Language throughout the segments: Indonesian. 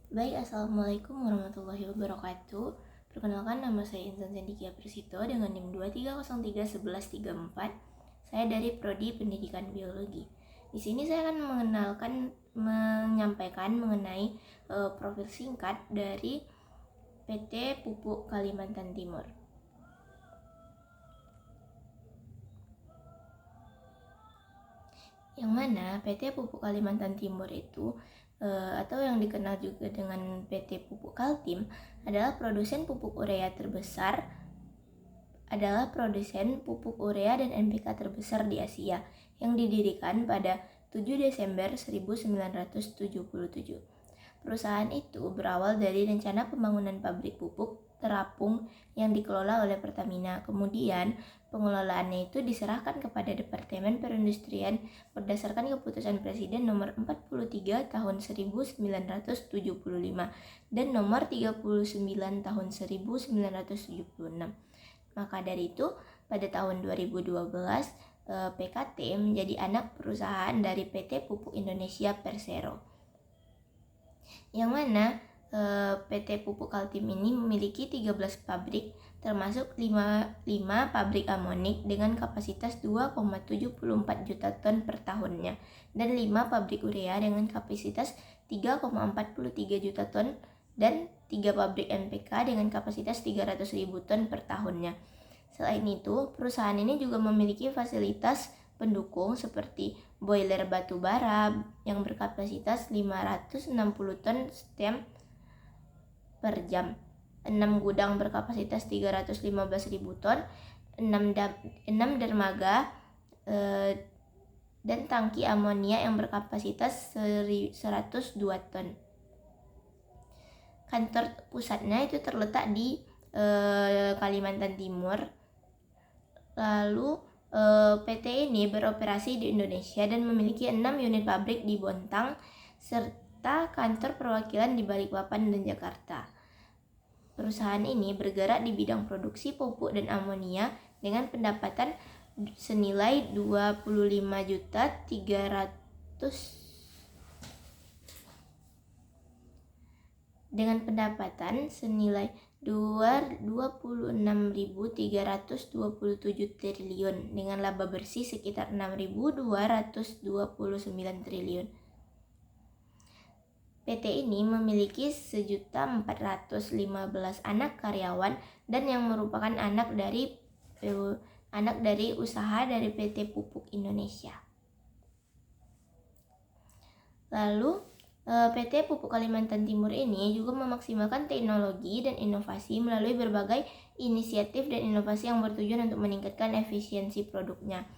Baik, Assalamualaikum warahmatullahi wabarakatuh. Perkenalkan, nama saya Insan Sendikia Persito dengan NIM 23031134. Saya dari Prodi Pendidikan Biologi. Di sini saya akan menyampaikan mengenai profil singkat dari PT Pupuk Kalimantan Timur. Yang mana PT Pupuk Kalimantan Timur itu atau yang dikenal juga dengan PT Pupuk Kaltim adalah produsen pupuk urea dan NPK terbesar di Asia yang didirikan pada 7 Desember 1977. Perusahaan itu berawal dari rencana pembangunan pabrik pupuk terapung yang dikelola oleh Pertamina. Kemudian pengelolaannya itu diserahkan kepada Departemen Perindustrian berdasarkan keputusan Presiden nomor 43 tahun 1975 dan nomor 39 tahun 1976. Maka dari itu, pada tahun 2012, PKT menjadi anak perusahaan dari PT Pupuk Indonesia Persero. Yang mana PT Pupuk Kaltim ini memiliki 13 pabrik, termasuk 5 pabrik amonik dengan kapasitas 2,74 juta ton per tahunnya, dan 5 pabrik urea dengan kapasitas 3,43 juta ton, dan 3 pabrik NPK dengan kapasitas 300.000 ton per tahunnya. Selain itu, perusahaan ini juga memiliki fasilitas pendukung seperti boiler batu bara yang berkapasitas 560 ton setiap per jam, 6 gudang berkapasitas 315.000 ton, 6 dermaga, dan tangki amonia yang berkapasitas 102 ton. Kantor pusatnya itu terletak di Kalimantan Timur. Lalu PT ini beroperasi di Indonesia dan memiliki 6 unit pabrik di Bontang serta kantor perwakilan di Balikpapan dan Jakarta. Perusahaan ini bergerak di bidang produksi pupuk dan amonia dengan pendapatan senilai 26.327 triliun dengan laba bersih sekitar 6.229 triliun. PT ini memiliki 1.415 anak karyawan dan yang merupakan anak dari usaha dari PT Pupuk Indonesia. Lalu PT Pupuk Kalimantan Timur ini juga memaksimalkan teknologi dan inovasi melalui berbagai inisiatif dan inovasi yang bertujuan untuk meningkatkan efisiensi produknya.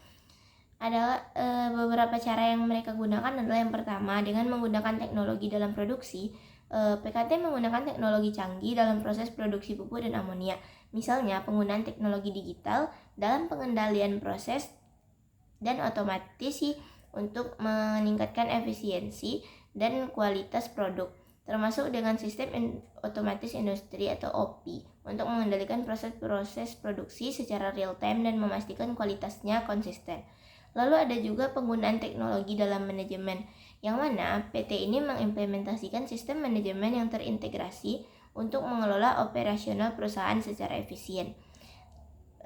Adalah beberapa cara yang mereka gunakan adalah yang pertama, dengan menggunakan teknologi dalam produksi. PKT menggunakan teknologi canggih dalam proses produksi pupuk dan amonia. Misalnya penggunaan teknologi digital dalam pengendalian proses dan otomatis untuk meningkatkan efisiensi dan kualitas produk, termasuk dengan sistem otomatis industri atau OP untuk mengendalikan proses-proses produksi secara real time dan memastikan kualitasnya konsisten. Lalu ada juga penggunaan teknologi dalam manajemen, yang mana PT ini mengimplementasikan sistem manajemen yang terintegrasi untuk mengelola operasional perusahaan secara efisien.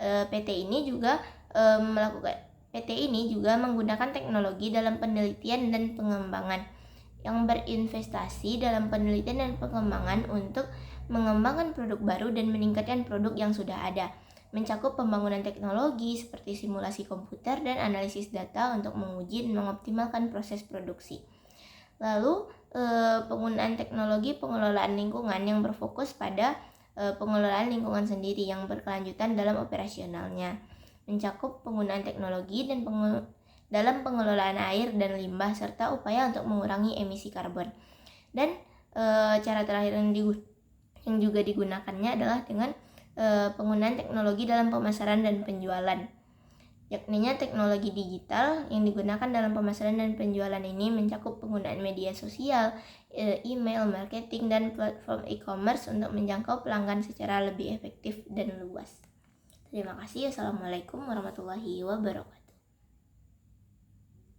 PT ini juga menggunakan teknologi dalam penelitian dan pengembangan, yang berinvestasi dalam penelitian dan pengembangan untuk mengembangkan produk baru dan meningkatkan produk yang sudah ada, mencakup pembangunan teknologi seperti simulasi komputer dan analisis data untuk menguji dan mengoptimalkan proses produksi. Lalu penggunaan teknologi pengelolaan lingkungan yang berfokus pada pengelolaan lingkungan sendiri yang berkelanjutan dalam operasionalnya, mencakup penggunaan teknologi dan dalam pengelolaan air dan limbah serta upaya untuk mengurangi emisi karbon. Dan cara terakhir yang juga digunakannya adalah dengan penggunaan teknologi dalam pemasaran dan penjualan. Yakninya teknologi digital yang digunakan dalam pemasaran dan penjualan ini mencakup penggunaan media sosial, email, marketing, dan platform e-commerce untuk menjangkau pelanggan secara lebih efektif dan luas. Terima kasih. Assalamualaikum warahmatullahi wabarakatuh.